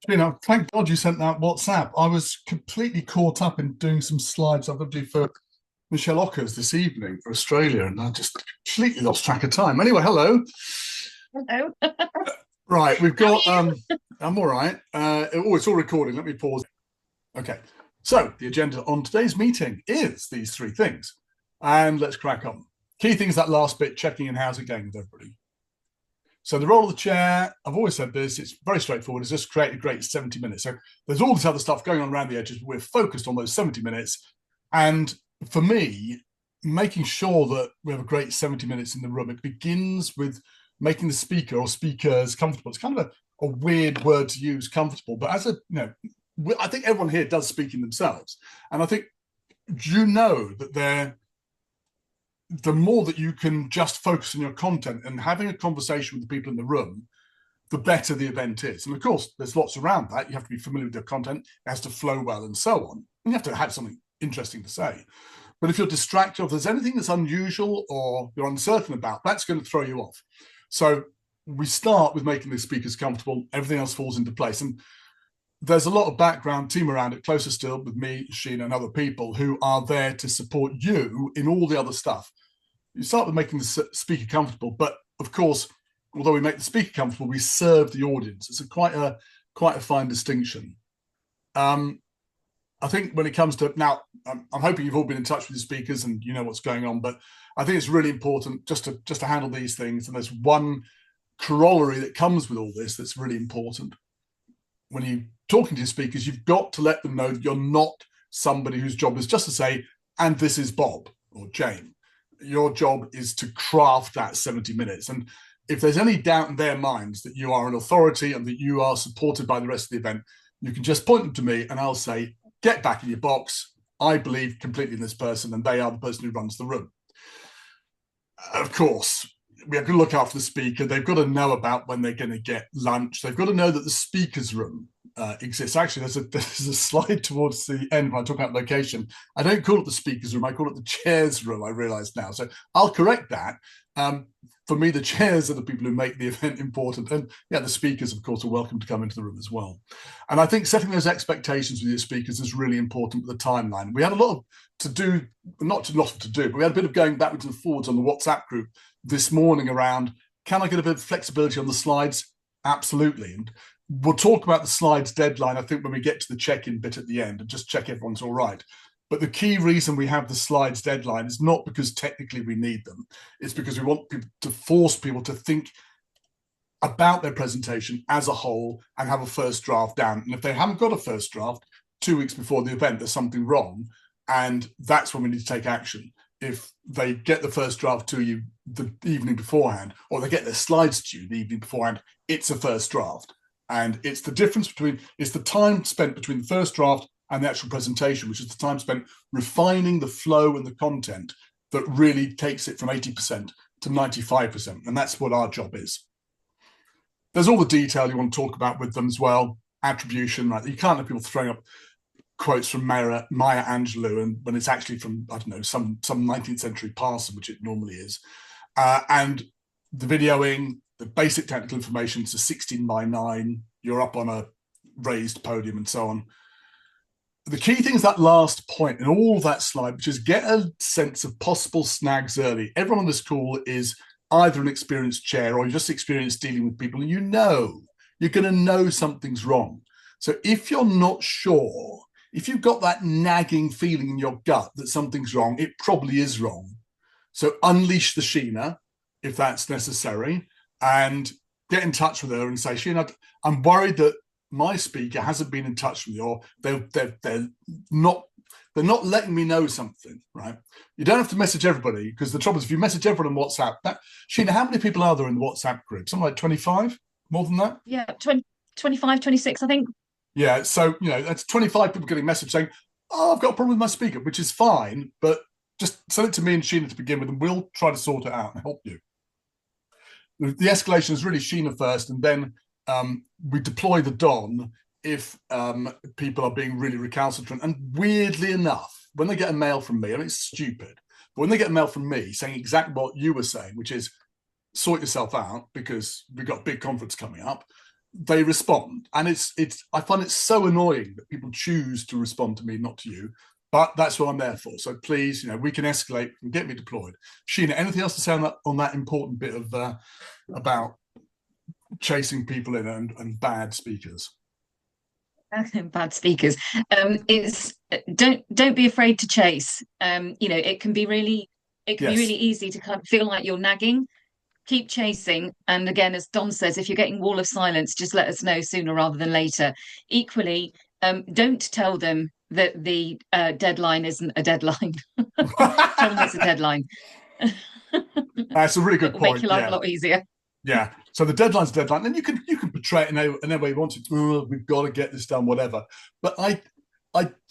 Thank God you sent that WhatsApp. I was completely caught up in doing some slides I've got to do for Michelle Ockers this evening for Australia, and I just completely lost track of time. Anyway, hello. Hello. Right, we've How are got. you? I'm all right. It's all recording. Let me pause. Okay, so the agenda on today's meeting is these three things, and let's crack on. Key things, that last bit, checking in. How's it going with everybody? So the role of the chair, I've always said this, it's very straightforward, is just create a great 70 minutes. So there's all this other stuff going on around the edges, but we're focused on those 70 minutes. And for me, making sure that we have a great 70 minutes in the room, it begins with making the speaker or speakers comfortable. It's kind of a weird word to use, comfortable, but I think everyone here does speaking themselves. And I think that the more that you can just focus on your content and having a conversation with the people in the room, the better the event is. And of course, there's lots around that. You have to be familiar with your content, it has to flow well, and so on. And you have to have something interesting to say. But if you're distracted, if there's anything that's unusual or you're uncertain about, that's going to throw you off. So we start with making the speakers comfortable, everything else falls into place. And there's a lot of background team around it, closer still with me, Sheena, and other people who are there to support you in all the other stuff. You start with making the speaker comfortable, but of course, although we make the speaker comfortable, we serve the audience. It's quite a fine distinction. I think when it comes to now, I'm hoping you've all been in touch with the speakers and you know what's going on, but I think it's really important just to handle these things. And there's one corollary that comes with all this that's really important. When you're talking to your speakers, you've got to let them know that you're not somebody whose job is just to say, and this is Bob or Jane. Your job is to craft that 70 minutes. And if there's any doubt in their minds that you are an authority and that you are supported by the rest of the event, you can just point them to me and I'll say, get back in your box. I believe completely in this person and they are the person who runs the room. Of course, we have to look after the speaker. They've got to know about when they're going to get lunch. They've got to know that the speaker's room exists. Actually, there's a slide towards the end when I talk about location. I don't call it the speaker's room. I call it the chair's room, I realise now. So I'll correct that. For me, the chairs are the people who make the event important. And yeah, the speakers, of course, are welcome to come into the room as well. And I think setting those expectations with your speakers is really important with the timeline. We had a lot to do, not a lot to do, but we had a bit of going backwards and forwards on the WhatsApp group this morning around, can I get a bit of flexibility on the slides? Absolutely. And we'll talk about the slides deadline, I think, when we get to the check-in bit at the end and just check everyone's all right. But the key reason we have the slides deadline is not because technically we need them. It's because we want people to force people to think about their presentation as a whole and have a first draft down. And if they haven't got a first draft 2 weeks before the event, there's something wrong. And that's when we need to take action. If they get the first draft to you the evening beforehand, or they get their slides to you the evening beforehand, it's a first draft. And it's the difference between, it's the time spent between the first draft and the actual presentation, which is the time spent refining the flow and the content that really takes it from 80% to 95%. And that's what our job is. There's all the detail you want to talk about with them as well. Attribution, right? You can't have people throwing up quotes from Maya Angelou, and when it's actually from, I don't know, some 19th century parson, which it normally is. And the videoing, the basic technical information, it's a 16:9, you're up on a raised podium and so on. The key thing is that last point in all of that slide, which is get a sense of possible snags early. Everyone on this call is either an experienced chair or you're just experienced dealing with people, and you're going to know something's wrong. So if you're not sure, if you've got that nagging feeling in your gut that something's wrong, it probably is wrong. So unleash the Sheena if that's necessary and get in touch with her and say, Sheena, I'm worried that my speaker hasn't been in touch with you, or they're not letting me know something, right? You don't have to message everybody, because the trouble is if you message everyone on WhatsApp, Sheena, how many people are there in the WhatsApp group? Something like 25? More than that? Yeah, 20, 25, 26, I think. Yeah, so, that's 25 people getting a message saying, oh, I've got a problem with my speaker, which is fine, but just send it to me and Sheena to begin with, and we'll try to sort it out and help you. The escalation is really Sheena first, and then we deploy the Don if people are being really recalcitrant. And weirdly enough, when they get a mail from me, I mean, it's stupid, but when they get a mail from me saying exactly what you were saying, which is sort yourself out because we've got a big conference coming up, they respond. And I find it so annoying that people choose to respond to me, not to you. But that's what I'm there for. So please, we can escalate and get me deployed. Sheena, anything else to say on that important bit of about chasing people in and bad speakers? Bad speakers. It's don't be afraid to chase. It can be really Yes. easy to kind of feel like you're nagging. Keep chasing. And again, as Don says, if you're getting wall of silence, just let us know sooner rather than later. Equally, don't tell them that the deadline isn't a deadline. Tell them it's a deadline. That's a really It good will make point. your life a lot easier. Yeah. So the deadline's a deadline, and you can portray it in any way you want to. Oh, we've got to get this done, whatever. But I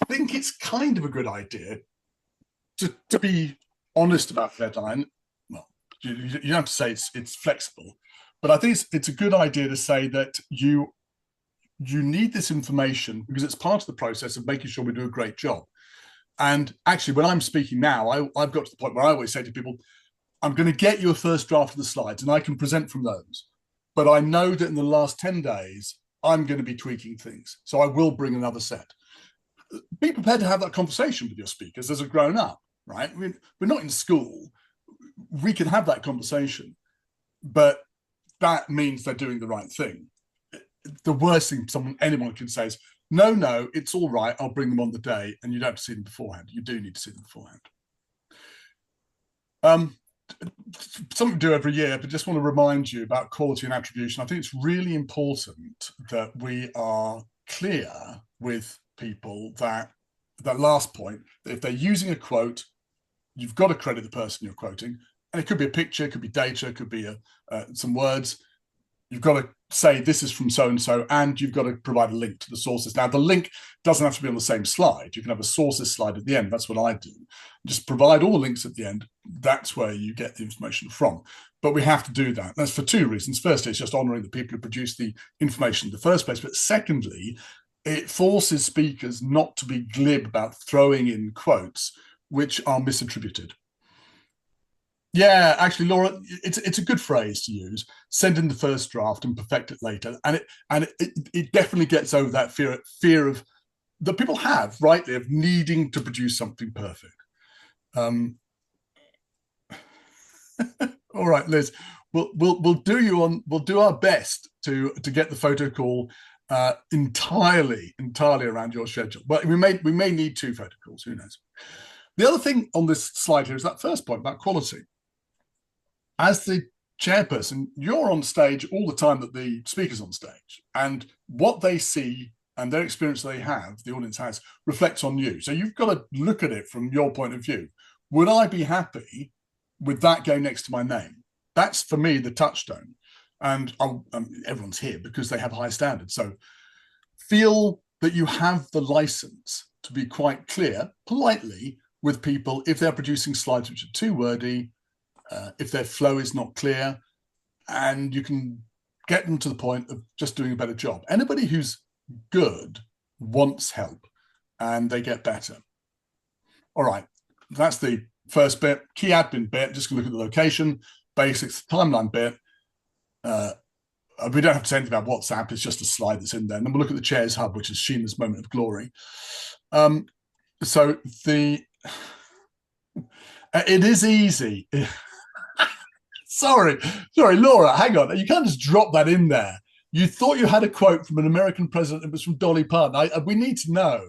think it's kind of a good idea to be honest about the deadline. Well, you don't have to say it's flexible, but I think it's a good idea to say that you need this information because it's part of the process of making sure we do a great job. And actually, when I'm speaking now, I've got to the point where I always say to people, I'm going to get you a first draft of the slides and I can present from those. But I know that in the last 10 days, I'm going to be tweaking things. So I will bring another set. Be prepared to have that conversation with your speakers as a grown up, right? I mean, we're not in school. We can have that conversation, but that means they're doing the right thing. The worst thing anyone can say is, no, it's all right. I'll bring them on the day, and you don't have to see them beforehand. You do need to see them beforehand. Something we do every year, but just want to remind you about quality and attribution. I think it's really important that we are clear with people that last point, that if they're using a quote, you've got to credit the person you're quoting. And it could be a picture, it could be data, it could be some words. You've got to say this is from so-and-so, and you've got to provide a link to the sources. Now, the link doesn't have to be on the same slide. You can have a sources slide at the end. That's what I do. Just provide all the links at the end. That's where you get the information from. But we have to do that. That's for two reasons. Firstly, it's just honouring the people who produce the information in the first place. But secondly, it forces speakers not to be glib about throwing in quotes which are misattributed. Yeah, actually, Laura, it's a good phrase to use. Send in the first draft and perfect it later, and it definitely gets over that fear of that people have rightly of needing to produce something perfect. All right, Liz, we'll do our best to get the photo call entirely around your schedule. But we may need 2 photo calls. Who knows? The other thing on this slide here is that first point about quality. As the chairperson, you're on stage all the time that the speaker's on stage, and what they see and their experience they have, the audience has, reflects on you. So you've got to look at it from your point of view. Would I be happy with that going next to my name? That's, for me, the touchstone. And everyone's here because they have high standards. So feel that you have the license to be quite clear, politely, with people if they're producing slides which are too wordy, if their flow is not clear, and you can get them to the point of just doing a better job. Anybody who's good wants help, and they get better. All right, that's the first bit. Key admin bit, just going to look at the location, basics, timeline bit. We don't have to say anything about WhatsApp. It's just a slide that's in there. And then we'll look at the Chairs Hub, which is Sheena's moment of glory. So it is easy. Sorry, Laura, hang on. You can't just drop that in there. You thought you had a quote from an American president. It was from Dolly Parton. We need to know,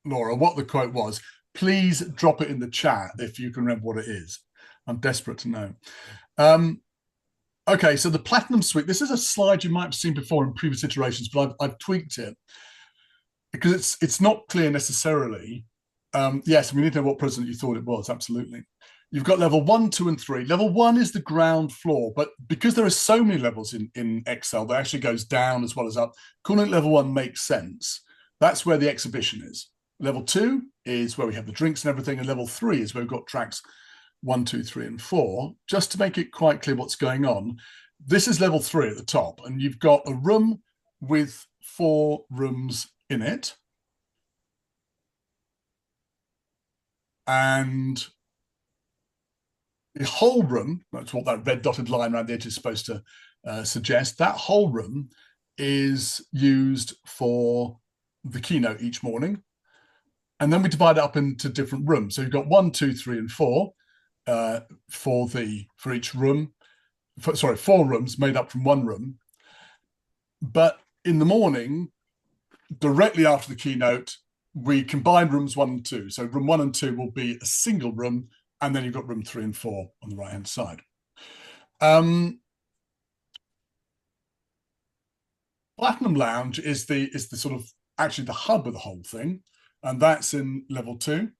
Laura, what the quote was. Please drop it in the chat if you can remember what it is. I'm desperate to know. Okay, so the Platinum Suite. This is a slide you might have seen before in previous iterations, but I've tweaked it because it's not clear necessarily. Yes, we need to know what president you thought it was. Absolutely. You've got level 1, 2, and 3. Level 1 is the ground floor, but because there are so many levels in Excel, that actually goes down as well as up. Calling it level 1 makes sense. That's where the exhibition is. Level 2 is where we have the drinks and everything, and level 3 is where we've got tracks 1, 2, 3, and 4. Just to make it quite clear what's going on, this is level 3 at the top, and you've got a room with 4 rooms in it. And the whole room, that's what that red dotted line around the edge is supposed to suggest, that whole room is used for the keynote each morning. And then we divide it up into different rooms. So you've got 1, 2, 3, and 4 for each room. Sorry, 4 rooms made up from 1 room. But in the morning, directly after the keynote, we combine rooms 1 and 2. So room 1 and 2 will be a single room, and then you've got room 3 and 4 on the right-hand side. Platinum Lounge is the sort of actually the hub of the whole thing, and that's in level 2.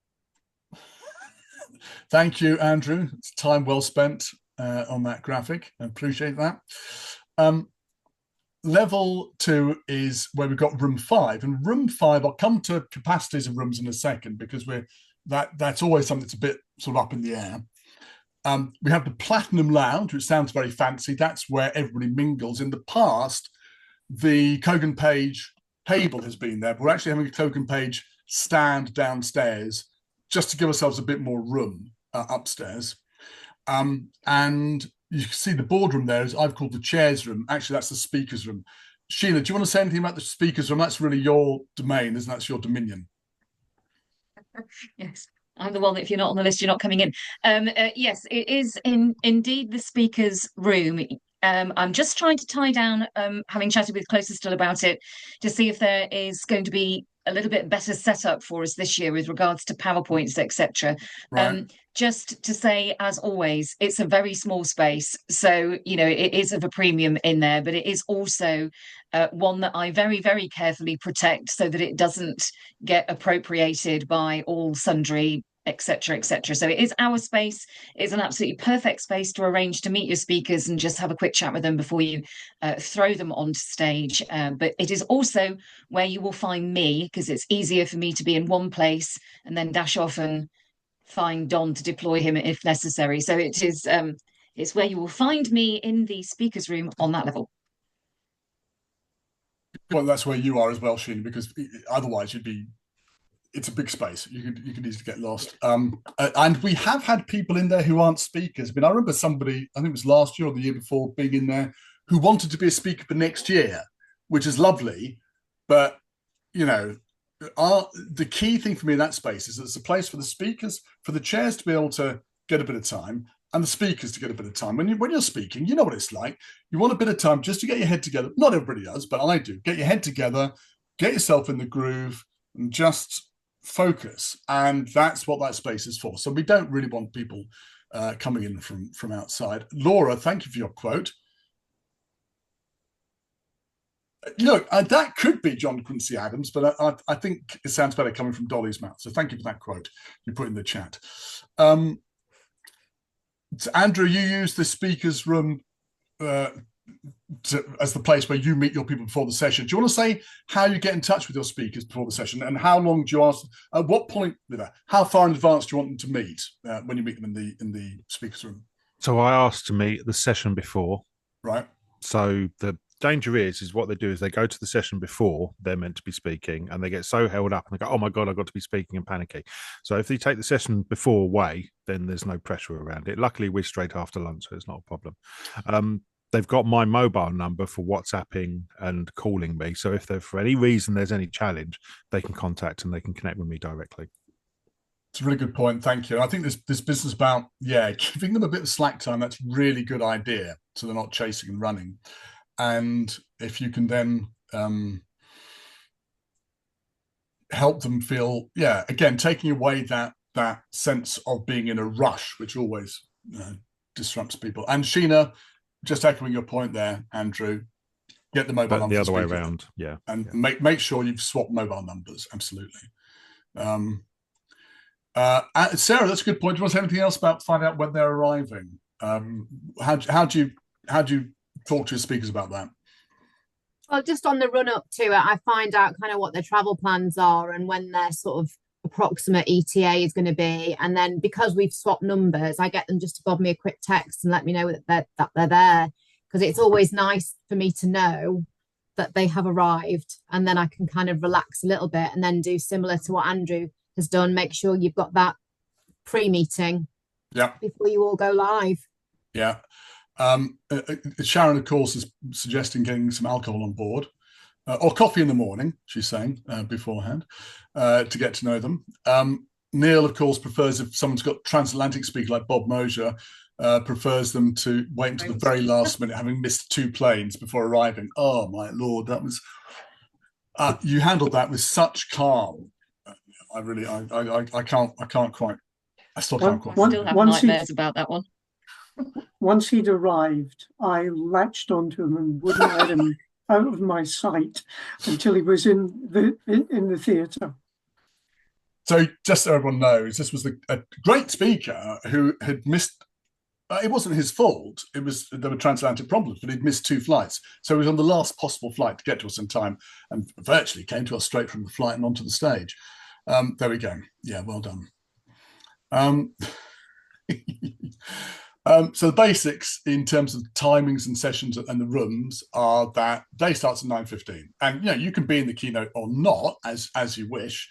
Thank you, Andrew. It's time well spent on that graphic. I appreciate that. Level 2 is where we've got room 5, and room 5, I'll come to capacities of rooms in a second, because that's always something that's a bit sort of up in the air. We have the Platinum Lounge, which sounds very fancy. That's where everybody mingles. In the past, the Kogan Page table has been there, but we're actually having a Kogan Page stand downstairs just to give ourselves a bit more room upstairs. And you can see the boardroom there, as I've called the chairs room. Actually, that's the speakers room. Sheila, do you want to say anything about the speakers room? That's really your domain, isn't it? That's your dominion. Yes, I'm the one that if you're not on the list, you're not coming in. Yes, it is indeed the speaker's room. I'm just trying to tie down, having chatted with Closer Still about it, to see if there is going to be a little bit better setup for us this year with regards to PowerPoints, etc. Right. Just to say, as always, it's a very small space. So, it is of a premium in there, but it is also one that I very, very carefully protect so that it doesn't get appropriated by all sundry, etc., etc. So it is our space. It's an absolutely perfect space to arrange to meet your speakers and just have a quick chat with them before you throw them onto stage. But it is also where you will find me, because it's easier for me to be in one place and then dash off and find Don to deploy him if necessary. So it is it's where you will find me in the speakers room on that level. Well, that's where you are as well, Sheena, because otherwise it's a big space. You could easily get lost. And we have had people in there who aren't speakers. I mean, I remember somebody, I think it was last year or the year before, being in there who wanted to be a speaker for next year, which is lovely. But, the key thing for me in that space is that it's a place for the speakers, for the chairs to be able to get a bit of time, and the speakers to get a bit of time. When you're speaking, you know what it's like. You want a bit of time just to get your head together. Not everybody does, but I do. Get your head together, get yourself in the groove, and just focus. And that's what that space is for. So we don't really want people coming in from outside. Laura, thank you for your quote. Look, that could be John Quincy Adams, but I think it sounds better coming from Dolly's mouth. So thank you for that quote you put in the chat. So Andrew, you use the speakers room as the place where you meet your people before the session. Do you want to say how you get in touch with your speakers before the session, and how long do you ask? At what point, how far in advance do you want them to meet when you meet them in the speakers room? So I asked to meet the session before. Right. So the danger is what they do is they go to the session before they're meant to be speaking, and they get so held up and they go, oh my God, I've got to be speaking, and panicky. So if they take the session before away, then there's no pressure around it. Luckily, we're straight after lunch, so it's not a problem. They've got my mobile number for WhatsApping and calling me. So if there, for any reason there's any challenge, they can contact and they can connect with me directly. It's a really good point. Thank you. I think this business about, giving them a bit of slack time, that's a really good idea. So they're not chasing and running. And if you can then help them feel, again, taking away that sense of being in a rush, which always disrupts people. And Sheena, just echoing your point there, Andrew, get the mobile numbers. The other way around, yeah. And make sure you've swapped mobile numbers, absolutely. Sarah, that's a good point. Do you want to say anything else about find out when they're arriving? How do you talk to your speakers about that? Well, just on the run up to it, I find out kind of what their travel plans are and when their sort of approximate ETA is going to be. And then because we've swapped numbers, I get them just to bob me a quick text and let me know that they're there. Because it's always nice for me to know that they have arrived, and then I can kind of relax a little bit and then do similar to what Andrew has done. Make sure you've got that pre-meeting before you all go live. Yeah. Sharon, of course, is suggesting getting some alcohol on board, or coffee in the morning, she's saying, beforehand, to get to know them. Neil, of course, prefers if someone's got transatlantic speaker like Bob Mosier, prefers them to wait until the very last minute, having missed 2 planes before arriving. Oh, my Lord, that was... you handled that with such calm. I can't quite... I still can't quite... I still have nightmares about that one. Once he'd arrived, I latched onto him and wouldn't let him out of my sight until he was in the theatre. So just so everyone knows, this was a great speaker who had missed, it wasn't his fault, there were transatlantic problems, but he'd missed 2 flights. So he was on the last possible flight to get to us in time and virtually came to us straight from the flight and onto the stage. There we go. Yeah, well done. So the basics in terms of timings and sessions and the rooms are that day starts at 9:15, and you can be in the keynote or not as you wish.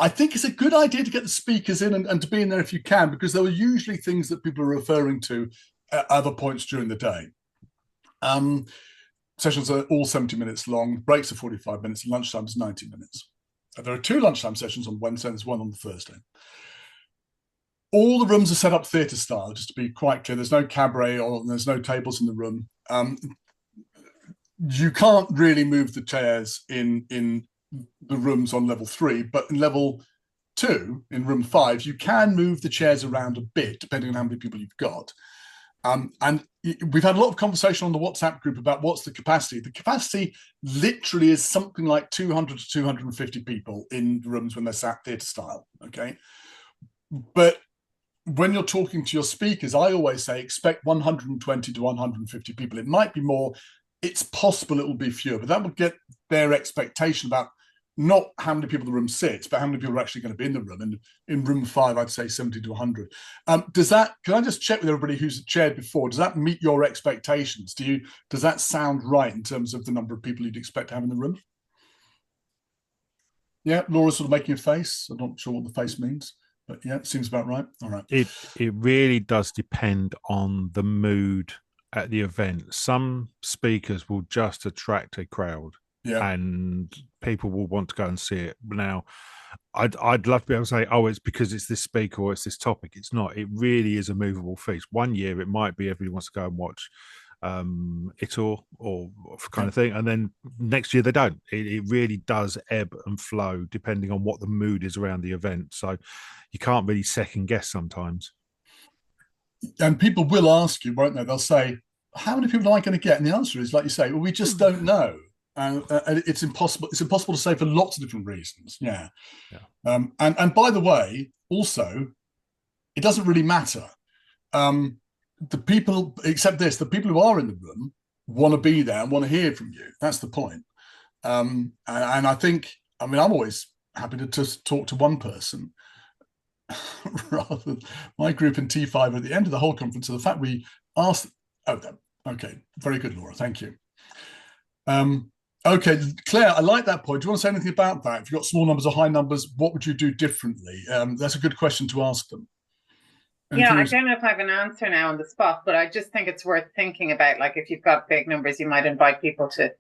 I think it's a good idea to get the speakers in and to be in there if you can, because there are usually things that people are referring to at other points during the day. Sessions are all 70 minutes long, breaks are 45 minutes, and lunchtime is 90 minutes. There are 2 lunchtime sessions on Wednesday, there's 1 on the Thursday. All the rooms are set up theatre style, just to be quite clear. There's no cabaret or there's no tables in the room. You can't really move the chairs in the rooms on level 3, but in level 2, in room 5, you can move the chairs around a bit, depending on how many people you've got. And we've had a lot of conversation on the WhatsApp group about what's the capacity. The capacity literally is something like 200 to 250 people in rooms when they're sat theatre style, okay? But when you're talking to your speakers, I always say expect 120 to 150 people. It might be more, it's possible it will be fewer, but that will get their expectation about not how many people the room sits, but how many people are actually going to be in the room. And in room 5, I'd say 70 to 100. Can I just check with everybody who's chaired before, does that meet your expectations? Does that sound right in terms of the number of people you'd expect to have in the room? Yeah, Laura's sort of making a face. I'm not sure what the face means. But yeah, it seems about right. All right. It really does depend on the mood at the event. Some speakers will just attract a crowd, and people will want to go and see it. Now, I'd love to be able to say, oh, it's because it's this speaker or it's this topic. It's not. It really is a movable feast. One year it might be everybody wants to go and watch it or kind of thing, and then next year they don't. It really does ebb and flow depending on what the mood is around the event, so you can't really second guess sometimes. And people will ask you, won't they? They'll say, how many people am I going to get? And the answer is, like you say, well, we just don't know. And it's impossible to say for lots of different reasons. And by the way, also, it doesn't really matter. The people, except this, the people who are in the room want to be there and want to hear from you. That's the point. And I think, I'm always happy to just talk to one person rather than my group in T5 at the end of the whole conference. So the fact we asked, okay, very good, Laura, thank you. Okay, Claire, I like that point. Do you want to say anything about that? If you've got small numbers or high numbers, what would you do differently? That's a good question to ask them. Yeah, I don't know if I have an answer now on the spot, but I just think it's worth thinking about. Like, if you've got big numbers, you might invite people to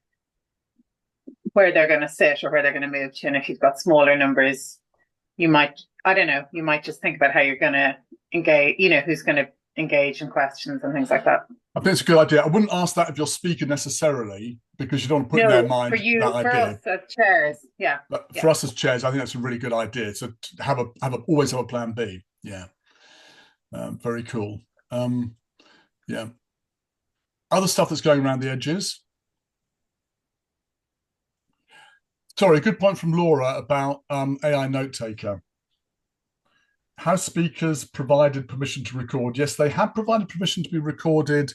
where they're going to sit or where they're going to move to. And if you've got smaller numbers, you might, I don't know, you might just think about how you're going to engage, who's going to engage in questions and things like that. I think it's a good idea. I wouldn't ask that of your speaker necessarily, because you don't want to put in their mind for you, that for idea. us as chairs, yeah. But for us as chairs, I think that's a really good idea. So to always have a plan B. Yeah. Very cool. Yeah. Other stuff that's going around the edges. Sorry, a good point from Laura about AI note taker. Has speakers provided permission to record? Yes, they have provided permission to be recorded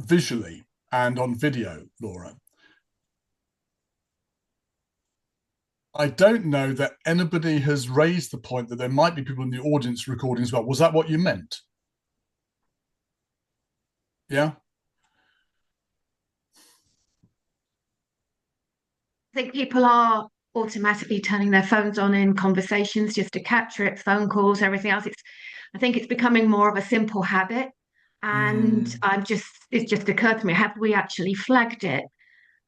visually and on video, Laura. I don't know that anybody has raised the point that there might be people in the audience recording as well. Was that what you meant? Yeah? I think people are automatically turning their phones on in conversations just to capture it, phone calls, everything else. I think it's becoming more of a simple habit. And it's just occurred to me, have we actually flagged it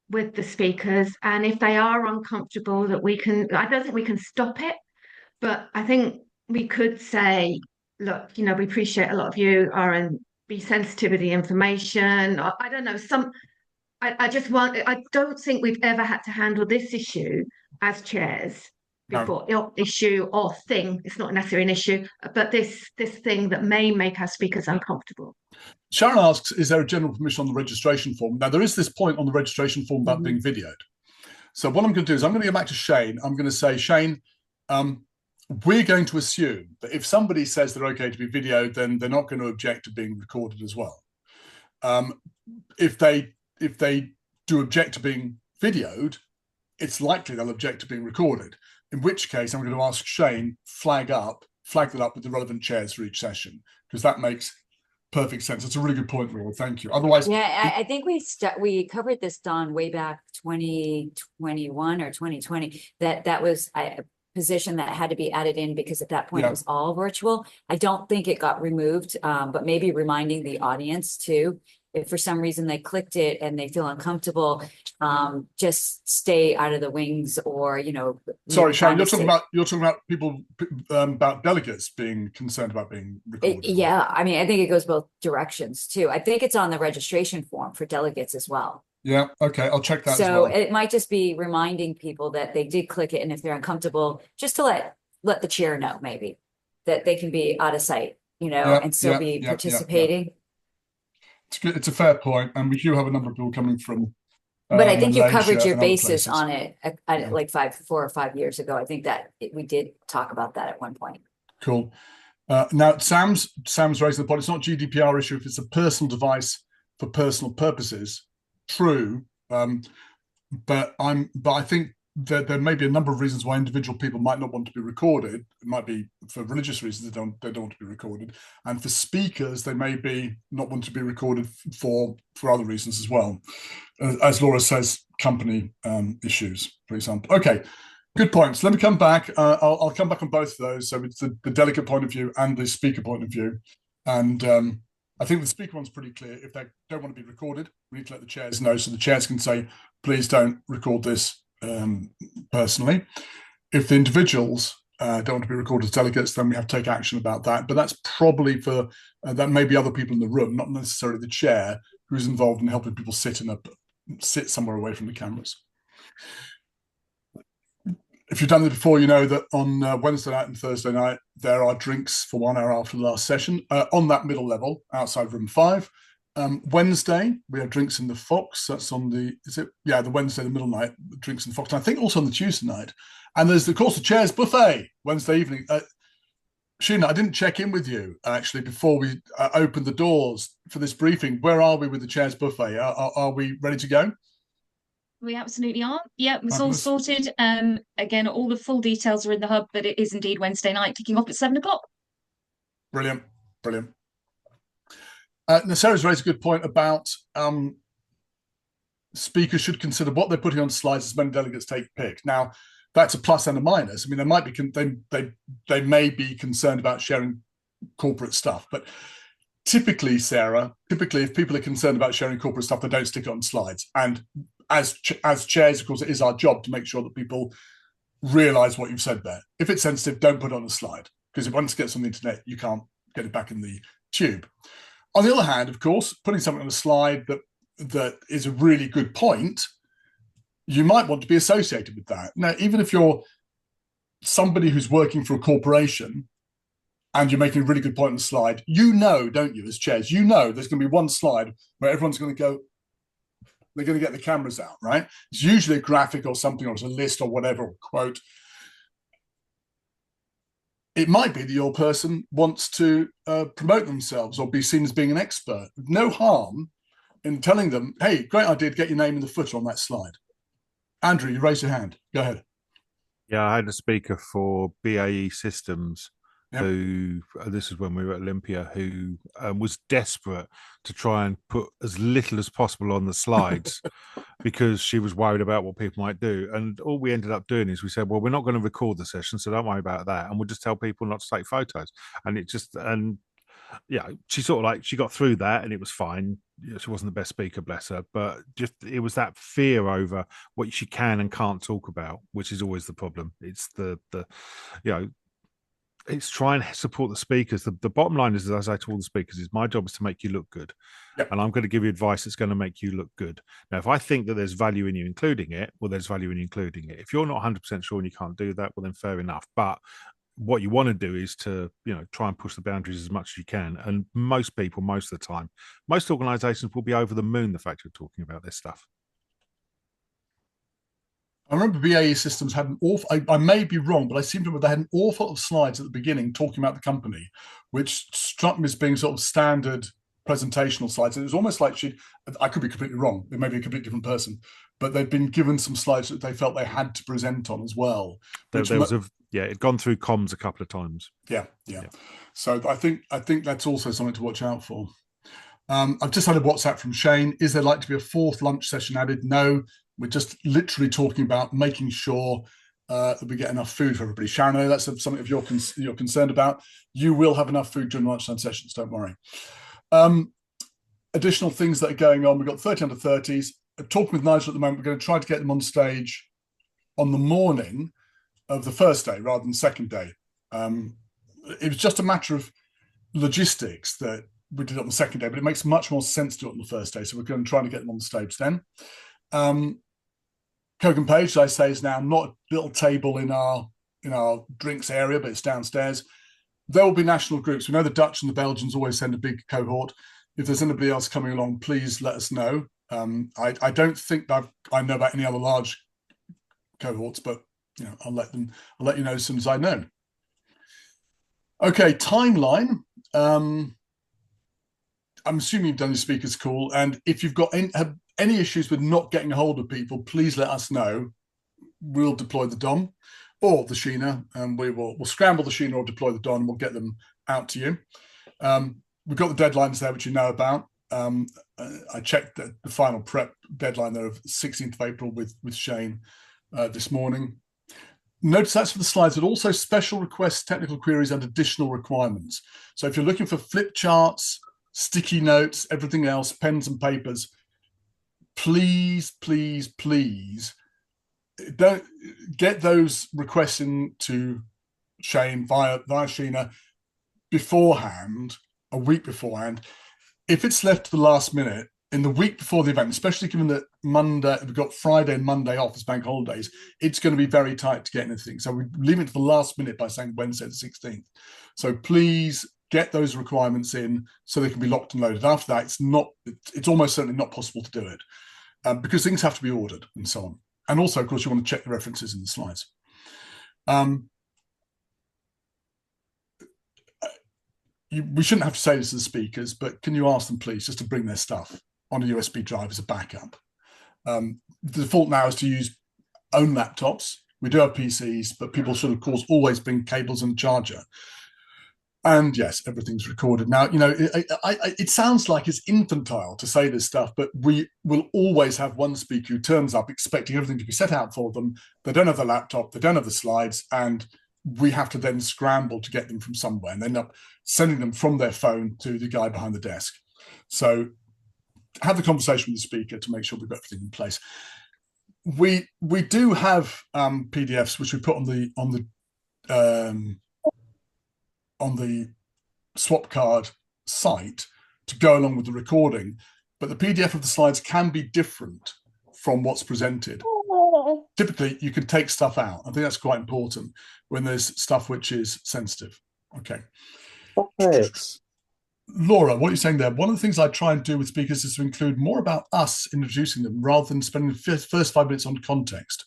with the speakers? And if they are uncomfortable, I don't think we can stop it, but I think we could say, look, we appreciate a lot of you are and be sensitive with the information. I don't know, I don't think we've ever had to handle this issue as chairs before. Issue or thing, it's not necessarily an issue, but this thing that may make our speakers uncomfortable. Sharon asks, is there a general permission on the registration form? Now, there is this point on the registration form about being videoed. So what I'm going to do is I'm going to go back to Shane. I'm going to say, Shane, we're going to assume that if somebody says they're okay to be videoed, then they're not going to object to being recorded as well. If they do object to being videoed, it's likely they'll object to being recorded, in which case I'm going to ask Shane, flag that up with the relevant chairs for each session, because that makes perfect sense. It's a really good point, Will. Thank you. Otherwise, yeah, I think we covered this, Don, way back 2021 or 2020. That was a position that had to be added in because at that point it was all virtual. I don't think it got removed, but maybe reminding the audience too, if for some reason they clicked it and they feel uncomfortable, just stay out of the wings, or Sorry, Shane, you're talking about people, about delegates being concerned about being recorded. Yeah, I mean, I think it goes both directions too. I think it's on the registration form for delegates as well. Yeah, okay, I'll check that. So as well. It might just be reminding people that they did click it, and if they're uncomfortable, just to let the chair know maybe that they can be out of sight, and still be participating. It's good. It's a fair point, and we do have a number of people coming from. But I think you covered your basis places on it like 4 or 5 years ago. I think that we did talk about that at one point. Cool. Now, Sam's raising the point. It's not a GDPR issue if it's a personal device for personal purposes. True, but I think that there may be a number of reasons why individual people might not want to be recorded. It might be for religious reasons they don't want to be recorded, and for speakers they may be not want to be recorded for other reasons as well. As Laura says, company issues, for example. Okay, good points. Let me come back. I'll come back on both of those. So it's the delegate point of view and the speaker point of view, and I think the speaker one's pretty clear. If they don't want to be recorded, we need to let the chairs know, so the chairs can say, please don't record this personally. If the individuals don't want to be recorded as delegates, then we have to take action about that. But that's probably for, that may be other people in the room, not necessarily the chair who's involved in helping people sit somewhere away from the cameras. If you've done it before, you know that on Wednesday night and Thursday night, there are drinks for 1 hour after the last session on that middle level outside room 5. Wednesday, we have drinks in the Fox. That's on the Wednesday, the middle night, drinks in the Fox. And I think also on the Tuesday night. And there's, of course, the Chairs Buffet Wednesday evening. Sheena, I didn't check in with you, actually, before we opened the doors for this briefing. Where are we with the Chairs Buffet? Are we ready to go? We absolutely are. Yeah, it's all sorted. Again, all the full details are in the hub, but it is indeed Wednesday night, kicking off at 7 o'clock. Brilliant. Now, Sarah's raised a good point about speakers should consider what they're putting on slides as many delegates take pick. Now, that's a plus and a minus. I mean, they might be they may be concerned about sharing corporate stuff, but typically, Sarah, if people are concerned about sharing corporate stuff, they don't stick it on slides. And as chairs, of course, it is our job to make sure that people realise what you've said there. If it's sensitive, don't put it on a slide, because if once it gets on the internet, you can't get it back in the tube. On the other hand, of course, putting something on a slide that is a really good point, you might want to be associated with that. Now, even if you're somebody who's working for a corporation and you're making a really good point on the slide, don't you, as chairs, there's going to be one slide where everyone's going to go, they're going to get the cameras out, right? It's usually a graphic or something, or it's a list or whatever, or quote. It might be that your person wants to promote themselves or be seen as being an expert. No harm in telling them, hey, great idea to get your name in the footer on that slide. Andrew, you raised your hand. Go ahead. Yeah, I had a speaker for BAE Systems Yep. who, this is when we were at Olympia, who was desperate to try and put as little as possible on the slides because she was worried about what people might do. And all we ended up doing is we said, well, we're not going to record the session, so don't worry about that. And we'll just tell people not to take photos. And yeah, she sort of like, she got through that and it was fine. She wasn't the best speaker, bless her, but just it was that fear over what she can and can't talk about, which is always the problem. It's the you know, it's try and support the speakers. The bottom line is, as I say to all the speakers, is my job is to make you look good. Yep. And I'm going to give you advice that's going to make you look good. Now, if I think that there's value in you including it, well, there's value in you including it. If you're not 100% sure and you can't do that, well, then fair enough. But what you want to do is to, try and push the boundaries as much as you can. And most people, most of the time, most organizations will be over the moon the fact you're talking about this stuff. I remember BAE Systems had an awful, I may be wrong, but I seem to remember they had an awful lot of slides at the beginning talking about the company, which struck me as being sort of standard presentational slides. And it was almost like I could be completely wrong, it may be a completely different person, but they'd been given some slides that they felt they had to present on as well. It'd gone through comms a couple of times. Yeah. So I think that's also something to watch out for. I've just had a WhatsApp from Shane. Is there like to be a fourth lunch session added? No. We're just literally talking about making sure that we get enough food for everybody. Sharon, I know that's something if you're concerned about. You will have enough food during lunchtime sessions, don't worry. Additional things that are going on. We've got 30 under 30s. Talking with Nigel at the moment, we're going to try to get them on stage on the morning of the first day rather than second day. It was just a matter of logistics that we did it on the second day, but it makes much more sense to do it on the first day. So we're going to try to get them on the stage then. Coke and Page, I say, is now not a little table in our drinks area, but it's downstairs. There will be national groups. We know the Dutch and the Belgians always send a big cohort. If there's anybody else coming along, please let us know. I don't think that I know about any other large cohorts, but I'll let you know as soon as I know. Okay, timeline. I'm assuming you've done your speakers call, and if you've got any issues with not getting a hold of people, please let us know. We'll deploy the Dom or the Sheena, and we'll scramble the Sheena or deploy the Dom, and we'll get them out to you. We've got the deadlines there, which you know about. I checked the final prep deadline there of 16th of April with Shane this morning. Notice that's for the slides, but also special requests, technical queries, and additional requirements. So if you're looking for flip charts, sticky notes, everything else, pens and papers, please don't get those requests into Shane via Sheena beforehand, a week beforehand. If it's left to the last minute, in the week before the event, especially given that we've got Friday and Monday off as bank holidays, it's going to be very tight to get anything. So we leave it to the last minute by saying Wednesday the 16th. So please get those requirements in so they can be locked and loaded. After that, it's almost certainly not possible to do it because things have to be ordered and so on. And also, of course, you want to check the references in the slides. We shouldn't have to say this to the speakers, but can you ask them, please, just to bring their stuff on a USB drive as a backup? The default now is to use own laptops. We do have PCs, but people should, of course, always bring cables and charger. And yes, everything's recorded. Now, it sounds like it's infantile to say this stuff, but we will always have one speaker who turns up expecting everything to be set out for them. They don't have the laptop, they don't have the slides, and we have to then scramble to get them from somewhere and end up sending them from their phone to the guy behind the desk. So have the conversation with the speaker to make sure we've got everything in place. We do have PDFs which we put on the swap card site to go along with the recording, but the PDF of the slides can be different from what's presented. Typically, you can take stuff out. I think that's quite important when there's stuff which is sensitive. Okay. Laura, what are you saying there? One of the things I try and do with speakers is to include more about us introducing them rather than spending the first 5 minutes on context.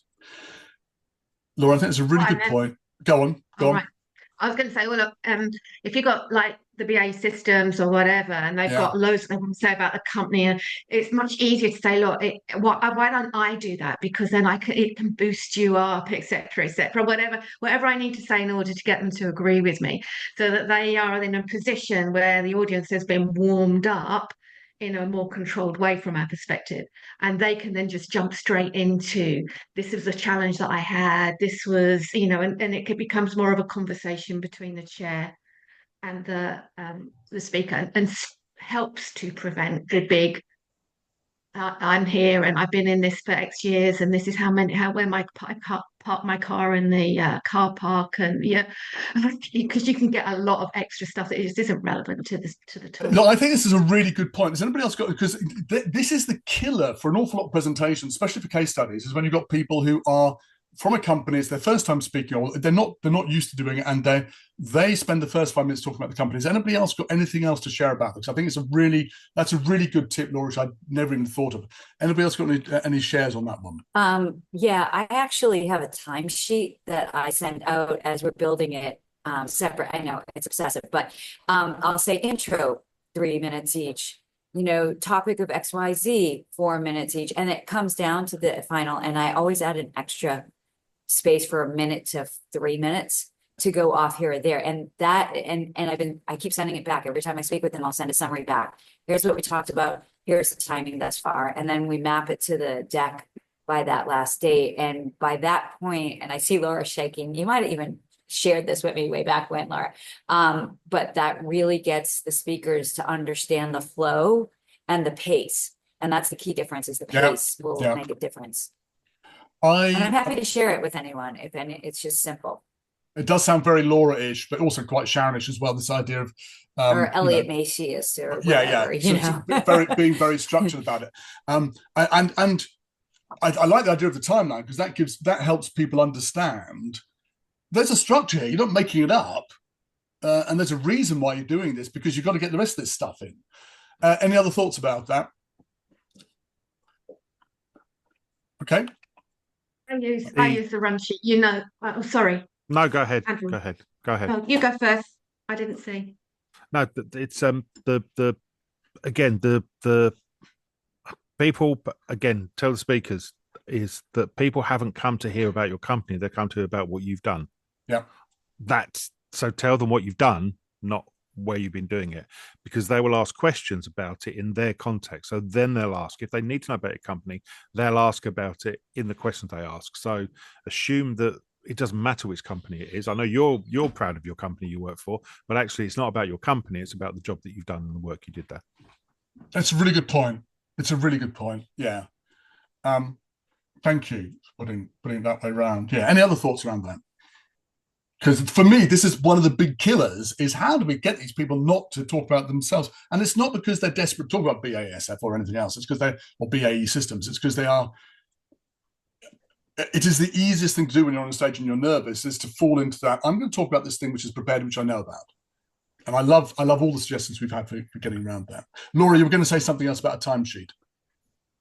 Laura, I think it's a really good point. Go on. Right. I was going to say, well, look, if you've got like the BAE Systems or whatever, and they've got loads they want to say about the company, and it's much easier to say, look, why don't I do that? Because then it can boost you up, etc., whatever I need to say in order to get them to agree with me, so that they are in a position where the audience has been warmed up in a more controlled way from our perspective, and they can then just jump straight into, this was a challenge that I had, this was, and it becomes more of a conversation between the chair and the speaker, and helps to prevent the big I'm here and I've been in this for X years and this is where I park my car in the car park, and because you can get a lot of extra stuff that just isn't relevant to the talk. No, I think this is a really good point. Has anybody else got, because this is the killer for an awful lot of presentations, especially for case studies, is when you've got people who are from a company, it's their first time speaking, or they're not used to doing it, and they spend the first 5 minutes talking about the company. Has anybody else got anything else to share about this? I think that's a really good tip, Laura, which I'd never even thought of. Anybody else got any shares on that one? Yeah, I actually have a timesheet that I send out as we're building it separate. I know it's obsessive, but I'll say intro 3 minutes each, topic of XYZ 4 minutes each, and it comes down to the final, and I always add an extra space for 1 minute to 3 minutes to go off here or there. And I keep sending it back. Every time I speak with them, I'll send a summary back. Here's what we talked about. Here's the timing thus far. And then we map it to the deck by that last date. And by that point, and I see Laura shaking, you might have even shared this with me way back when, Laura. But that really gets the speakers to understand the flow and the pace. And that's the key difference, is the pace will make a difference. And I'm happy to share it with anyone if it's just simple. It does sound very Laura-ish, but also quite Sharon-ish as well. This idea of or Elliot Macias or whatever, so being very structured about it. And I like the idea of the timeline, because that helps people understand there's a structure here. You're not making it up, and there's a reason why you're doing this, because you've got to get the rest of this stuff in. Any other thoughts about that? Okay. I use the run sheet. Sorry. No, go ahead. Andrew. Go ahead. Oh, you go first. I didn't see. No, it's the people, again, tell the speakers is that people haven't come to hear about your company. They come to hear about what you've done. Yeah. So tell them what you've done, not where you've been doing it, because they will ask questions about it in their context. So then they'll ask, if they need to know about your company, they'll ask about it in the questions they ask. So assume that it doesn't matter which company it is. I know you're proud of your company you work for, but actually it's not about your company. It's about the job that you've done and the work you did there. That's a really good point. It's a really good point. Yeah. Thank you for putting it that way around. Yeah. Any other thoughts around that? Because for me, this is one of the big killers, is how do we get these people not to talk about themselves? And it's not because they're desperate to talk about BASF or anything else. It's because or BAE systems. It's because it is the easiest thing to do when you're on stage and you're nervous, is to fall into that. I'm going to talk about this thing which is prepared, which I know about. And I love all the suggestions we've had for getting around that. Laura, you were going to say something else about a timesheet.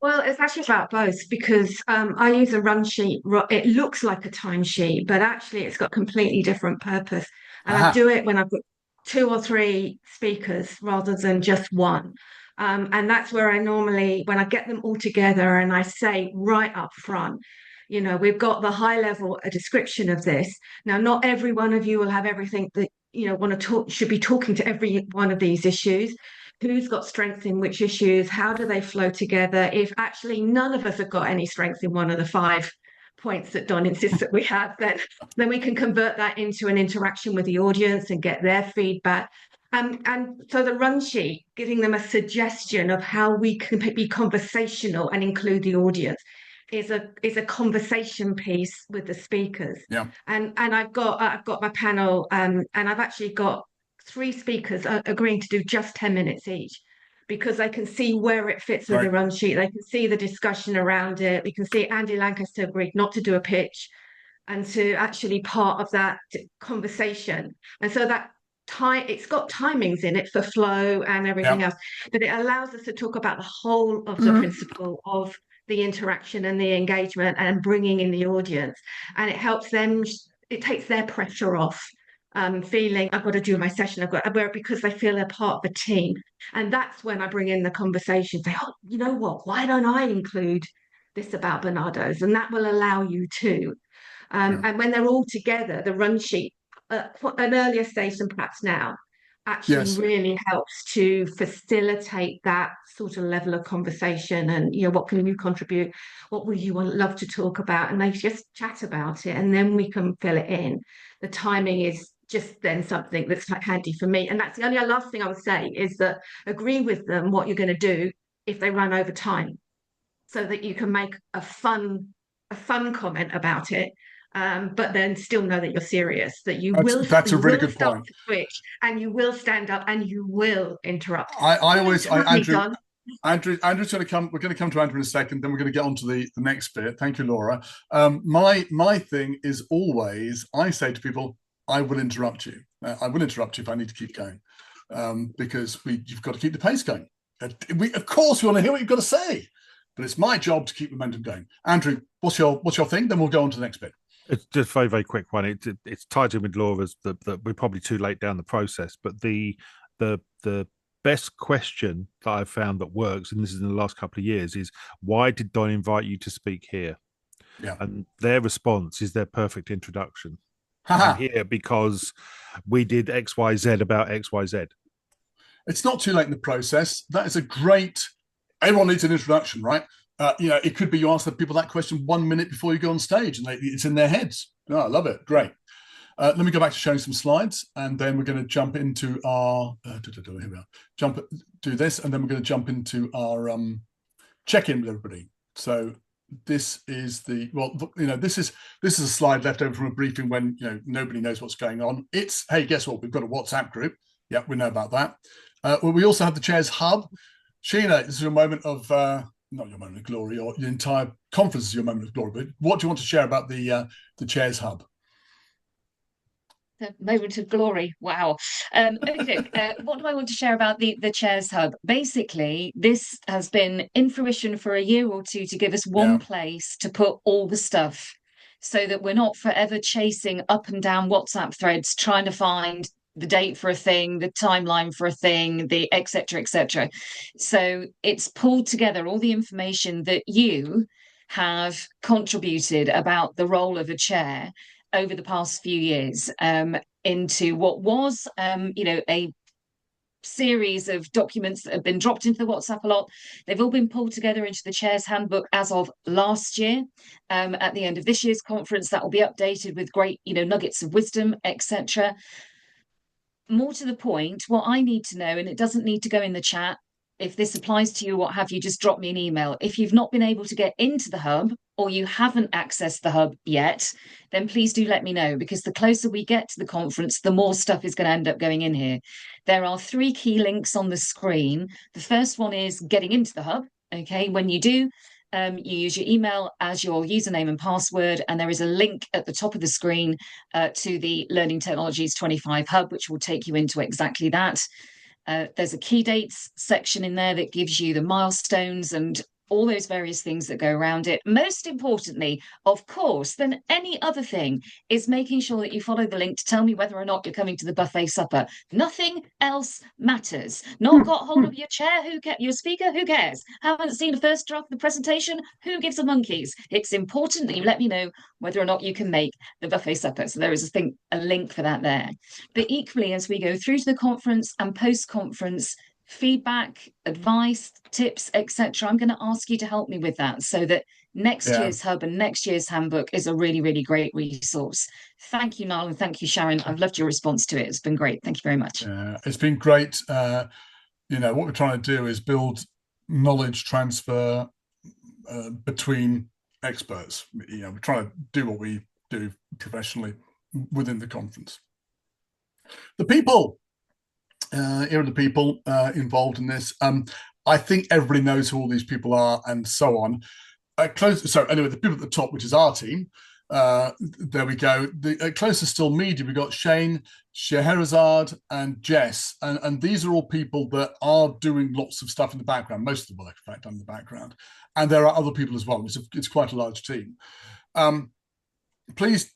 Well, it's actually about both, because I use a run sheet. It looks like a timesheet, but actually it's got completely different purpose. And I do it when I've got 2 or 3 speakers rather than just one. And that's where I normally, when I get them all together and I say right up front, we've got the high level, a description of this. Now, not every one of you will have everything that, should be talking to every one of these issues. Who's got strength in which issues? How do they flow together? If actually none of us have got any strength in one of the 5 points that Don insists that we have, then we can convert that into an interaction with the audience and get their feedback. And so the run sheet, giving them a suggestion of how we can be conversational and include the audience, is a conversation piece with the speakers. Yeah. And I've got my panel, and I've actually got 3 speakers agreeing to do just 10 minutes each, because they can see where it fits with the run sheet. They can see the discussion around it. We can see Andy Lancaster agreed not to do a pitch and to actually part of that conversation. And so that it's got timings in it for flow and everything else, but it allows us to talk about the whole of the principle of the interaction and the engagement and bringing in the audience. And it helps them, it takes their pressure off. Feeling I've got to do my session, because they feel they're part of the team. And that's when I bring in the conversation, say, oh, you know what, why don't I include this about Bernardo's? And that will allow you to. And when they're all together, the run sheet, an earlier stage than perhaps now, actually really helps to facilitate that sort of level of conversation. And, what can you contribute? What would you love to talk about? And they just chat about it, and then we can fill it in. The timing is just then something that's like handy for me. And that's the only last thing I would say is that agree with them what you're going to do if they run over time, so that you can make a fun comment about it, but then still know that you're serious, that that's a really good start point. to switch, and you will stand up and you will interrupt. Andrew's going to come. We're going to come to Andrew in a second. Then we're going to get on to the next bit. Thank you, Laura. My thing is always, I say to people, I will interrupt you. I will interrupt you if I need to keep going, because you've got to keep the pace going. Of course, we want to hear what you've got to say, but it's my job to keep momentum going. Andrew, what's your thing? Then we'll go on to the next bit. It's just a very, very quick one. It's tied in with Laura's that we're probably too late down the process, but the best question that I've found that works, and this is in the last couple of years, is why did Don invite you to speak here? Yeah. And their response is their perfect introduction. I'm here because we did XYZ about XYZ. It's not too late in the process. That is a great, everyone needs an introduction, right? It could be you ask the people that question 1 minute before you go on stage and it's in their heads. Oh, I love it. Great. Let me go back to showing some slides, and then we're going to jump into our here we are. Do this, and then we're going to jump into our check-in with everybody. So this is this is a slide left over from a briefing when nobody knows what's going on. It's, hey, guess what? We've got a WhatsApp group. Yeah, we know about that. Well, we also have the Chairs Hub. Sheena, this is your moment of not your moment of glory, or the entire conference is your moment of glory. But what do you want to share about the Chairs Hub? The moment of glory. Wow. Okay, what do I want to share about the Chairs Hub? Basically, this has been in fruition for a year or two to give us one place to put all the stuff, so that we're not forever chasing up and down WhatsApp threads trying to find the date for a thing, the timeline for a thing, the etc. etc. So it's pulled together all the information that you have contributed about the role of a chair over the past few years, into what was a series of documents that have been dropped into the WhatsApp a lot. They've all been pulled together into the Chair's Handbook as of last year. At the end of this year's conference, that will be updated with great nuggets of wisdom, etc. More to the point, what I need to know, and it doesn't need to go in the chat, if this applies to you, what have you, just drop me an email. If you've not been able to get into the hub, or you haven't accessed the hub yet, then please do let me know, because the closer we get to the conference, the more stuff is going to end up going in here. There are 3 key links on the screen. The first one is getting into the hub. Okay, when you do, you use your email as your username and password, and there is a link at the top of the screen to the Learning Technologies 25 hub, which will take you into exactly that. There's a key dates section in there that gives you the milestones and all those various things that go around it. Most importantly, of course, than any other thing, is making sure that you follow the link to tell me whether or not you're coming to the buffet supper. Nothing else matters. Not got hold of your chair, your speaker, who cares? Haven't seen the first draft of the presentation, who gives a monkeys? It's important that you let me know whether or not you can make the buffet supper. So there is a link for that there. But equally, as we go through to the conference and post-conference, feedback, advice, tips, etc. I'm going to ask you to help me with that, so that next year's hub and next year's handbook is a really, really great resource. Thank you, Niall, and thank you, Sharon. I've loved your response to it. It's been great. Thank you very much. It's been great. What we're trying to do is build knowledge transfer between experts. We're trying to do what we do professionally within the conference. The people. Here are the people involved in this. I think everybody knows who all these people are and so on. So anyway, the people at the top, which is our team, there we go. The closest still media, we've got Shane, Scheherazade, and Jess. And these are all people that are doing lots of stuff in the background. Most of them, in fact, in the background. And there are other people as well. It's quite a large team. Please,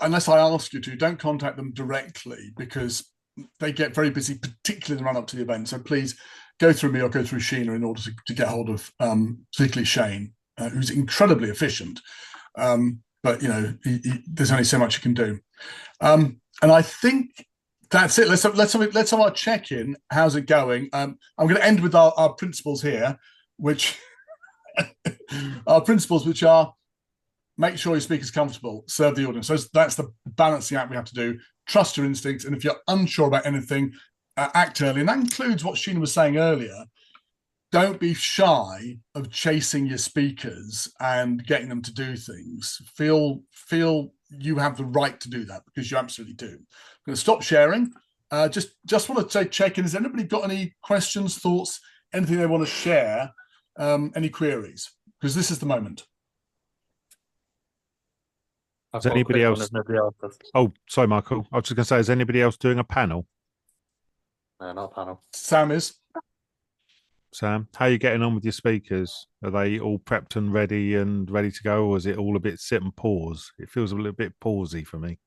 unless I ask you to, don't contact them directly, because they get very busy, particularly in the run-up to the event. So please go through me or go through Sheena in order to get hold of particularly Shane, who's incredibly efficient. But there's only so much you can do. And I think that's it. Let's have our check-in. How's it going? I'm going to end with our principles here, which which are: make sure your speaker's comfortable, serve the audience. So that's the balancing act we have to do. trust your instincts. And if you're unsure about anything, act early. And that includes what Sheena was saying earlier. Don't be shy of chasing your speakers and getting them to do things. Feel you have the right to do that, because you absolutely do. I'm going to stop sharing. Just want to say, check in. Has anybody got any questions, thoughts, anything they want to share? Any queries? Because this is the moment. Is anybody else? Oh, sorry, Michael. I was just going to say, is anybody else doing a panel? No, not a panel. Sam is. Sam, how are you getting on with your speakers? Are they all prepped and ready to go, or is it all a bit sit and pause? It feels a little bit pausey for me.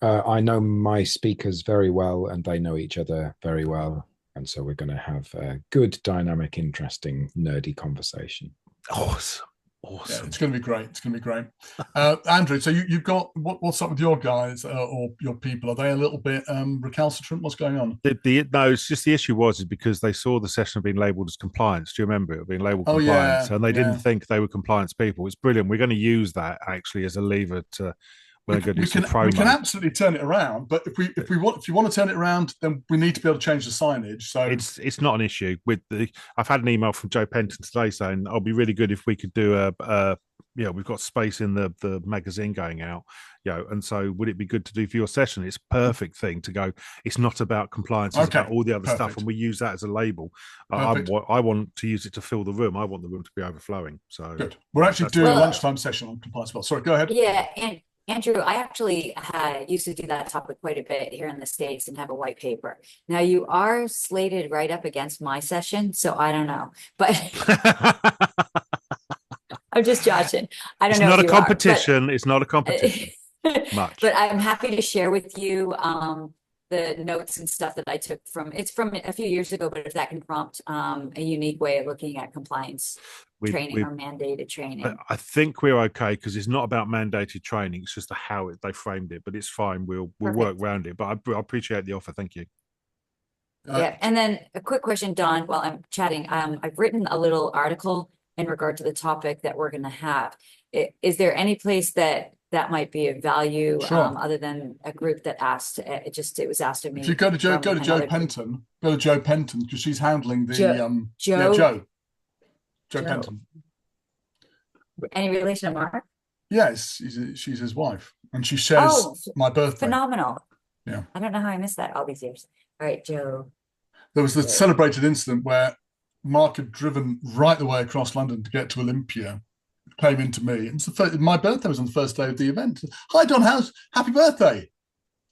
I know my speakers very well, and they know each other very well. And so we're going to have a good, dynamic, interesting, nerdy conversation. Awesome. Yeah, it's going to be great. It's going to be great. Andrew, so you've got, what's up with your guys or your people? Are they a little bit recalcitrant? What's going on? No, it's just the issue was because they saw the session being labelled as compliance. Do you remember it being labelled compliance? Yeah, and they didn't think they were compliance people. It's brilliant. We're going to use that actually as a lever to when they're going to do some promo. We can absolutely turn it around, but if you want to turn it around, then we need to be able to change the signage. So it's not an issue with I've had an email from Joe Penton today saying I'll be really good if we could do we've got space in the magazine going out, and so would it be good to do for your session? It's a perfect thing to go. It's not about compliance, it's about all the other stuff, and we use that as a label. I want to use it to fill the room. I want the room to be overflowing. So good. We're actually doing a lunchtime session on compliance. Well, sorry, go ahead. Yeah, and Andrew, I actually used to do that topic quite a bit here in the States and have a white paper. Now you are slated right up against my session, so I don't know, but I'm just joshing. I don't know. It's not a competition. It's not a competition. Much. But I'm happy to share with you the notes and stuff that I took from a few years ago, but if that can prompt a unique way of looking at compliance training or mandated training. I think we're okay because it's not about mandated training. It's just how they framed it, but it's fine. We'll work around it. But I appreciate the offer. Thank you. Yeah. And then a quick question, Don, while I'm chatting, I've written a little article in regard to the topic that we're going to have. Is there any place that might be of value other than a group that asked? It was asked of me. If you go to Joe Penton, because she's handling the Joe Penton. Any relation to Mark? Yes, she's his wife, and she shares my birthday. Phenomenal. Yeah, I don't know how I missed that all these years. All right, Joe. There was the celebrated incident where Mark had driven right the way across London to get to Olympia, came into me, and my birthday was on the first day of the event. Hi, Don House, happy birthday!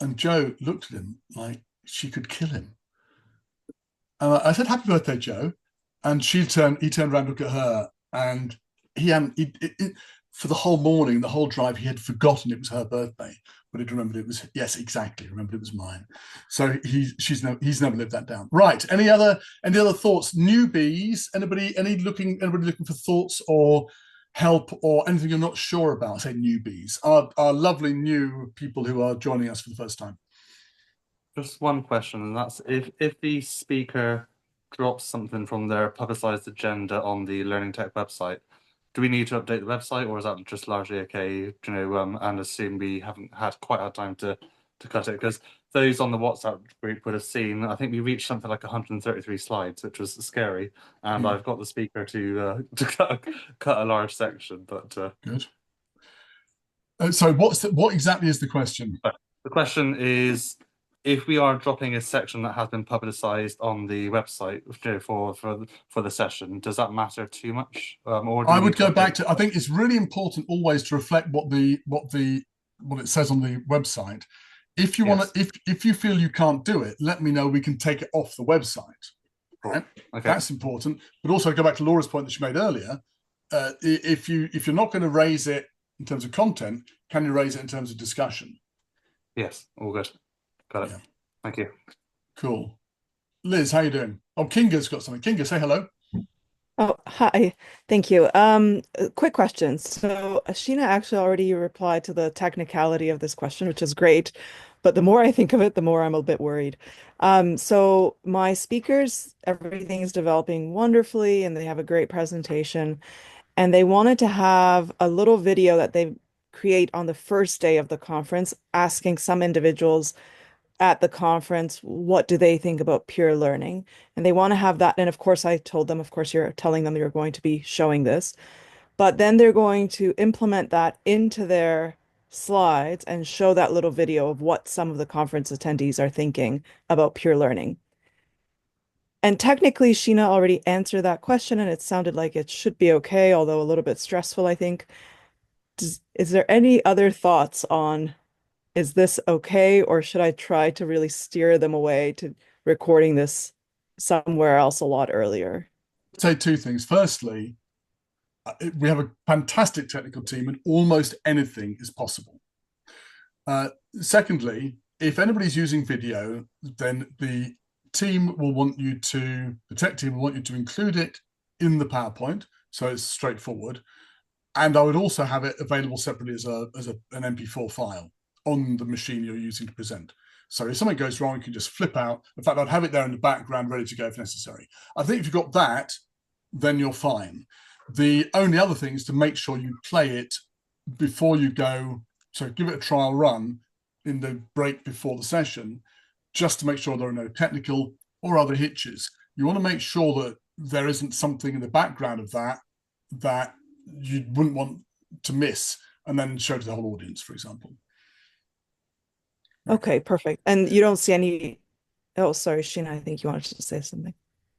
And Joe looked at him like she could kill him. And I said, "Happy birthday, Joe." And he turned around to look at her, and for the whole morning, the whole drive, he had forgotten it was her birthday, but he'd remembered it was, yes, exactly, remembered it was mine. So he's never lived that down. Right. Any other thoughts? Newbies? Anybody looking for thoughts or help or anything you're not sure about? I say newbies. Our lovely new people who are joining us for the first time. Just one question, and that's if the speaker drops something from their publicized agenda on the Learning Tech website, do we need to update the website, or is that just largely okay, and assume we haven't quite had time to cut it? Because those on the WhatsApp group would have seen, I think we reached something like 133 slides, which was scary, and I've got the speaker to cut a large section, but good. So what exactly is the question? The question is, if we are dropping a section that has been publicized on the website for the session, does that matter too much? Or I would go back to, I think it's really important always to reflect what it says on the website. If you want to, if you feel you can't do it, let me know. We can take it off the website. Right? Okay. That's important. But also go back to Laura's point that she made earlier. If you're not going to raise it in terms of content, can you raise it in terms of discussion? Yes, all good. Got it. Yeah. Thank you. Cool. Liz, how you doing? Oh, Kinga's got something. Kinga, say hello. Oh, hi. Thank you. Quick question. So Sheena actually already replied to the technicality of this question, which is great. But the more I think of it, the more I'm a bit worried. So my speakers, everything is developing wonderfully and they have a great presentation. And they wanted to have a little video that they create on the first day of the conference, asking some individuals at the conference, what do they think about peer learning? And they want to have that. And of course, I told them, of course, you're telling them you're going to be showing this, but then they're going to implement that into their slides and show that little video of what some of the conference attendees are thinking about peer learning. And technically, Sheena already answered that question, and it sounded like it should be okay, although a little bit stressful, I think. Is there any other thoughts on, is this okay, or should I try to really steer them away to recording this somewhere else a lot earlier? I'd say two things. Firstly, we have a fantastic technical team and almost anything is possible. Secondly, if anybody's using video, then the tech team will want you to include it in the PowerPoint, so it's straightforward. And I would also have it available separately as an MP4 file on the machine you're using to present. So if something goes wrong, you can just flip out. In fact, I'd have it there in the background, ready to go if necessary. I think if you've got that, then you're fine. The only other thing is to make sure you play it before you go. So give it a trial run in the break before the session, just to make sure there are no technical or other hitches. You want to make sure that there isn't something in the background of that you wouldn't want to miss, and then show to the whole audience, for example. Okay, perfect. And you don't see any, oh, sorry, Sheena, I think you wanted to say something.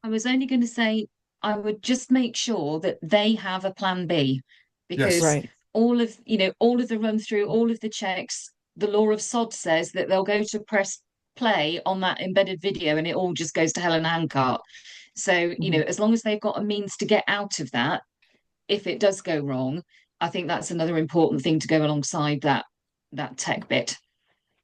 I was only going to say, I would just make sure that they have a plan B, because Yes. Right. all of the run through, all of the checks, the law of sod says that they'll go to press play on that embedded video and it all just goes to hell in a handcart. So, as long as they've got a means to get out of that, if it does go wrong, I think that's another important thing to go alongside that tech bit.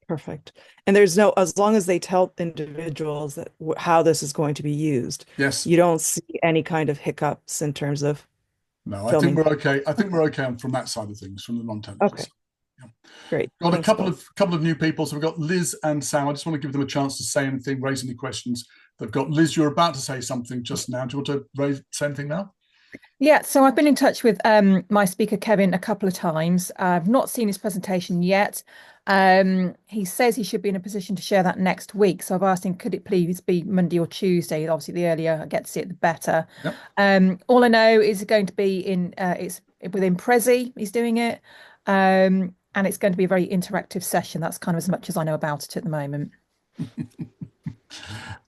Perfect. And there's no, as long as they tell individuals that how this is going to be used, Yes. you don't see any kind of hiccups in terms of No, I filming. think we're okay. I think we're okay from that side of things, from the non-technical Okay. side. Yeah. Great. Got Thanks, a couple both. of new people. So we've got Liz and Sam. I just want to give them a chance to say anything, raise any questions. They've got Liz. You're about to say something just now. Do you want to say anything now? Yeah, so I've been in touch with my speaker, Kevin, a couple of times. I've not seen his presentation yet. He says he should be in a position to share that next week. So I've asked him, could it please be Monday or Tuesday? Obviously, the earlier I get to see it, the better. Yep. All I know is it's going to be it's within Prezi, he's doing it. And it's going to be a very interactive session. That's kind of as much as I know about it at the moment.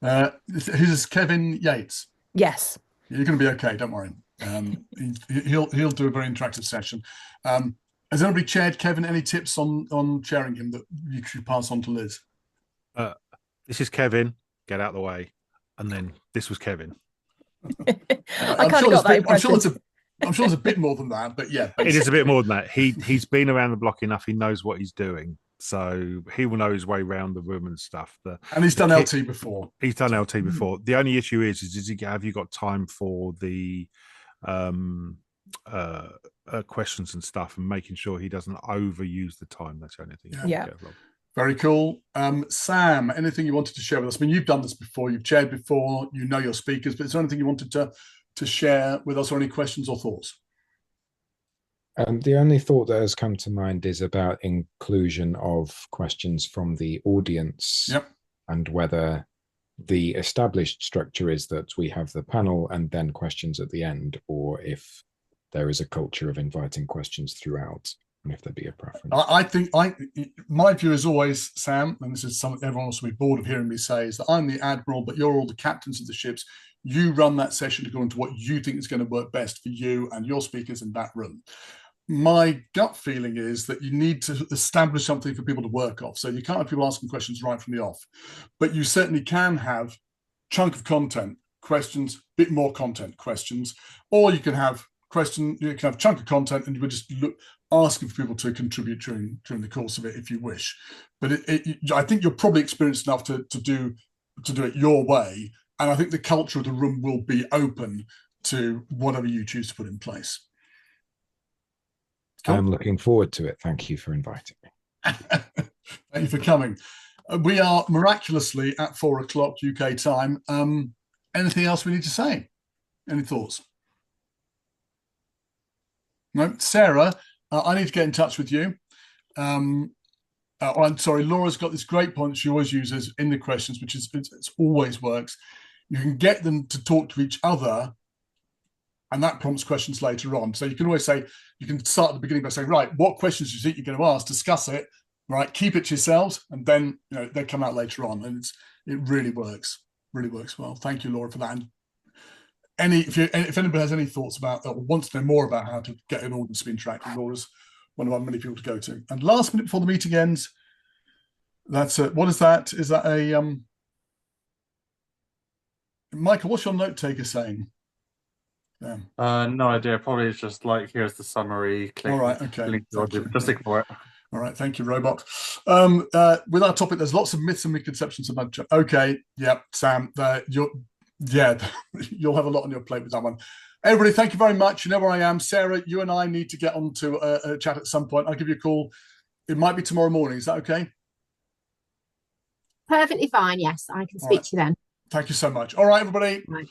Who's Kevin Yates? Yes. You're going to be okay. Don't worry. He'll do a very interactive session. Has anybody chaired Kevin? Any tips on chairing him that you should pass on to Liz? This is Kevin. Get out of the way. And then this was Kevin. I kind of got that impression. I'm sure it's a bit more than that, but yeah. Basically. It is a bit more than that. He's been around the block enough. He knows what he's doing. So he will know his way around the room and stuff. And he's done LT before. He's done LT before. The only issue is have you got time for the questions and stuff, and making sure he doesn't overuse the time. That's the only thing. Yeah. Very cool. Sam, anything you wanted to share with us? I mean, you've done this before. You've chaired before. You know your speakers. But is there anything you wanted to share with us, or any questions or thoughts? The only thought that has come to mind is about inclusion of questions from the audience. Yep. And whether the established structure is that we have the panel and then questions at the end, or if there is a culture of inviting questions throughout, and if there'd be a preference. I think my view is always, Sam, and this is something everyone else will be bored of hearing me say, is that I'm the admiral, but you're all the captains of the ships. You run that session according to what you think is going to work best for you and your speakers in that room. My gut feeling is that you need to establish something for people to work off. So you can't have people asking questions right from the off, but you certainly can have chunk of content questions, bit more content questions, or you can have chunk of content and you would just asking for people to contribute during the course of it if you wish. But I think you're probably experienced enough to do it your way, and I think the culture of the room will be open to whatever you choose to put in place. Cool. I'm looking forward to it. Thank you for inviting me. Thank you for coming. We are miraculously at 4 o'clock UK time. Anything else we need to say? Any thoughts? No, Sarah, I need to get in touch with you. I'm sorry, Laura's got this great point she always uses in the questions, which is it always works. You can get them to talk to each other, and that prompts questions later on. So you can always say, you can start at the beginning by saying, right, what questions do you think you're going to ask? Discuss it, right? Keep it to yourselves, and then they come out later on, and it really works well. Thank you, Laura, for that. And if anybody has any thoughts about or wants to know more about how to get an audience to be interactive, Laura's one of our many people to go to. And last minute before the meeting ends, that's it. What is that? Is that a Michael? What's your note taker saying? No idea. Probably it's just like, here's the summary. Click, all right. Okay. Just ignore it. All right. Thank you, robot. With our topic, there's lots of myths and misconceptions about. Okay. Yeah, Sam. You'll have a lot on your plate with that one. Everybody, thank you very much. You know where I am. Sarah, you and I need to get on to a chat at some point. I'll give you a call. It might be tomorrow morning. Is that okay? Perfectly fine. Yes, I can speak to you then. Thank you so much. All right, everybody. Right.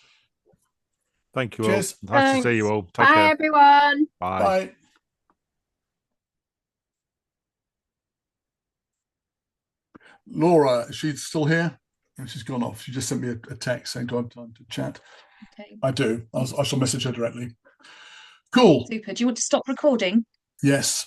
Thank you. Cheers. All. Nice to see you all. Take Bye, care. everyone. Bye. Bye. Laura, is she still here? She's gone off. She just sent me a text saying, do I have time to chat? Okay. I do. I shall message her directly. Cool. Super. Do you want to stop recording? Yes.